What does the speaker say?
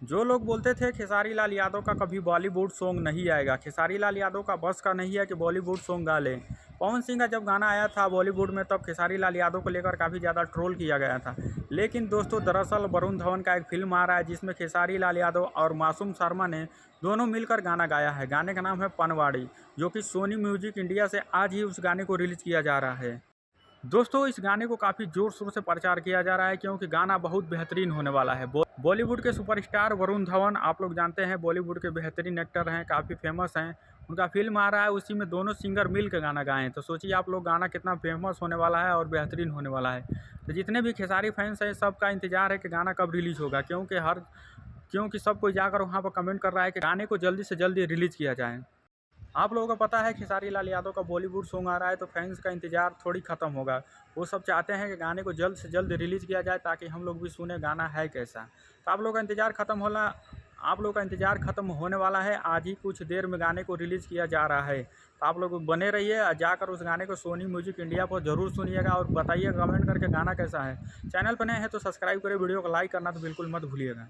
जो लोग बोलते थे खेसारी लाल यादव का कभी बॉलीवुड सॉन्ग नहीं आएगा, खेसारी लाल यादव का बस का नहीं है कि बॉलीवुड सॉन्ग गा लें। पवन सिंह का जब गाना आया था बॉलीवुड में तब खेसारी लाल यादव को लेकर काफ़ी ज़्यादा ट्रोल किया गया था। लेकिन दोस्तों दरअसल वरुण धवन का एक फिल्म आ रहा है जिसमें खेसारी लाल यादव और मासूम शर्मा ने दोनों मिलकर गाना गाया है। गाने का नाम है पनवाड़ी, जो कि सोनी म्यूजिक इंडिया से आज ही उस गाने को रिलीज़ किया जा रहा है। दोस्तों इस गाने को काफ़ी ज़ोर शोर से प्रचार किया जा रहा है क्योंकि गाना बहुत बेहतरीन होने वाला है। बॉलीवुड के सुपरस्टार वरुण धवन आप लोग जानते हैं, बॉलीवुड के बेहतरीन एक्टर हैं, काफ़ी फेमस हैं। उनका फिल्म आ रहा है, उसी में दोनों सिंगर मिल के गाना गाएं, तो सोचिए आप लोग गाना कितना फेमस होने वाला है और बेहतरीन होने वाला है। तो जितने भी खेसारी फैंस हैं सबका इंतजार है कि गाना कब रिलीज़ होगा, क्योंकि सब कोई जाकर वहाँ पर कमेंट कर रहा है कि गाने को जल्दी से जल्दी रिलीज़ किया जाए। आप लोगों को पता है खेसारी लाल यादव का बॉलीवुड सॉन्ग आ रहा है तो फैंस का इंतज़ार थोड़ी ख़त्म होगा। वो सब चाहते हैं कि गाने को जल्द से जल्द रिलीज़ किया जाए ताकि हम लोग भी सुने गाना है कैसा। तो आप लोग का इंतज़ार ख़त्म होने वाला है। आज ही कुछ देर में गाने को रिलीज़ किया जा रहा है, तो आप लोग बने रहिए और जाकर उस गाने को सोनी म्यूजिक इंडिया पर ज़रूर सुनिएगा और बताइएगा कमेंट करके गाना कैसा है। चैनल पर नए हैं तो सब्सक्राइब करें, वीडियो को लाइक करना तो बिल्कुल मत भूलिएगा।